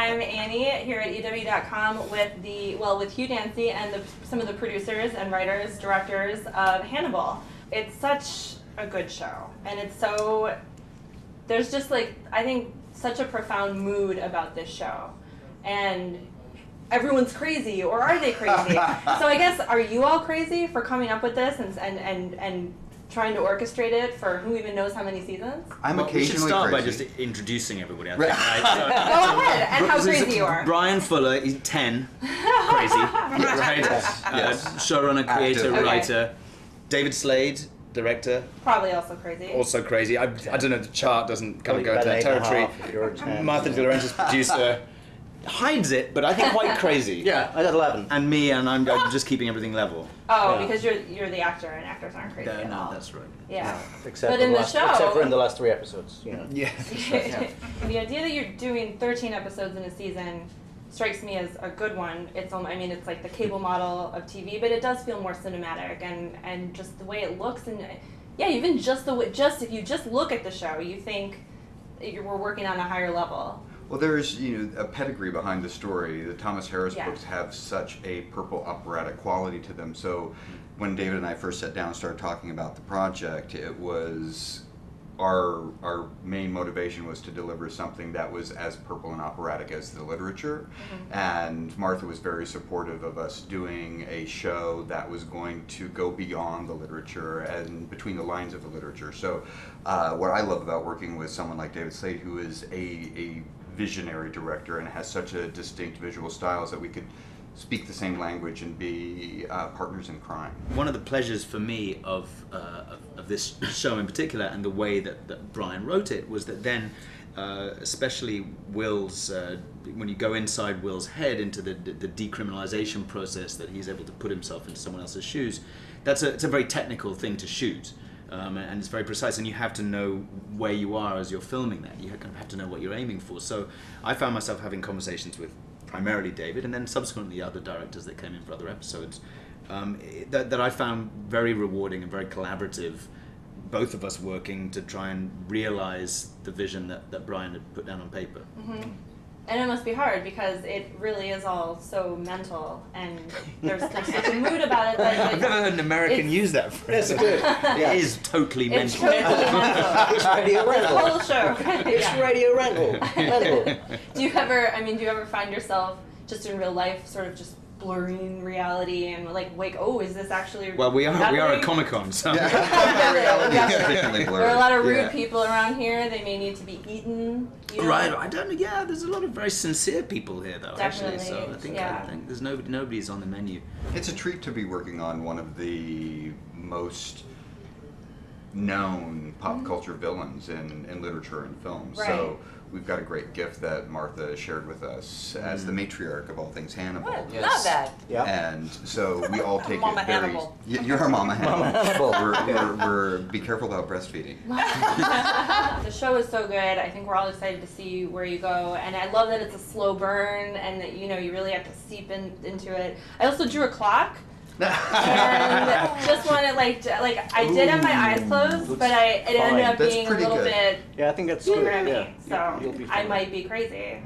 I'm Annie here at EW.com with with Hugh Dancy and some of the producers and writers, directors of Hannibal. It's such a good show, and there's just I think such a profound mood about this show, and everyone's crazy, or are they crazy? So I guess, are you all crazy for coming up with this and trying to orchestrate it for who even knows how many seasons? I'm occasionally we should start crazy. by just introducing everybody. I think, Right. right? So, Go ahead, and how crazy you are. Bryan Fuller, he's 10, crazy, right? Yes. Showrunner, creator, Okay. writer. David Slade, director, Probably also crazy. also crazy. I don't know, the chart doesn't kind of go into that territory. Martha De Laurentiis, producer, hides it, but I think quite crazy. Yeah, I got 11. And me, and I'm just keeping everything level. Oh, Yeah. because you're the actor, and actors aren't crazy at all. No, that's right. Yeah. Except But for in the last, show- except for in the last 3 episodes, you know. Yeah. The idea that you're doing 13 episodes in a season strikes me as a good one. It's it's like the cable model of TV, but it does feel more cinematic, and just the way it looks, and yeah, even just if you just look at the show, you think we're working on a higher level. Well, there's a pedigree behind the story. The Thomas Harris Yeah. books have such a purple operatic quality to them. So when David and I first sat down and started talking about the project, it was our main motivation was to deliver something that was as purple and operatic as the literature. Mm-hmm. And Martha was very supportive of us doing a show that was going to go beyond the literature and between the lines of the literature. So what I love about working with someone like David Slade, who is a visionary director and has such a distinct visual style, is that we could speak the same language and be partners in crime. One of the pleasures for me of this show in particular, and the way that Bryan wrote it, was that then, especially Will's, when you go inside Will's head into the decriminalization process, that he's able to put himself into someone else's shoes, it's a very technical thing to shoot. And it's very precise, and you have to know where you are as you're filming that. You kind of have to know what you're aiming for. So I found myself having conversations with primarily David, and then subsequently other directors that came in for other episodes, that I found very rewarding and very collaborative, both of us working to try and realize the vision that Bryan had put down on paper. Mm-hmm. And it must be hard because it really is all so mental, and there's such a mood about it that I've never heard an American use that phrase. That's good. Yeah. It is totally it's mental. totally mental. It's radio The rental. whole show. It's Yeah. radio rental. Mental. Do you ever find yourself just in real life sort of just blurring reality and oh, is this actually Well, we are happening? at Comic-Con, so Reality is sufficiently There are a blurry. lot of rude Yeah. people around here. They may need to be eaten. You know? right. I don't know. Yeah, there's a lot of very sincere people here, though. Actually, so Definitely, I yeah. think there's nobody's on the menu. It's a treat to be working on one of the most known pop culture villains in literature and film. Right. So we've got a great gift that Martha shared with us as the matriarch of all things Hannibal. What? Yes. Love that. Yeah. And so we all take Mama it very... Hannibal. You're our Mama Hannibal. Mama Hannibal. We're be careful about breastfeeding. The show is so good. I think we're all excited to see where you go, and I love that it's a slow burn, and that you really have to seep into it. I also drew a clock, and just wanted I did have my eyes closed, but it ended up That's being a pretty little good. bit Yeah, I think that's too good. grimy, Yeah. so You'll be I fine. might be crazy.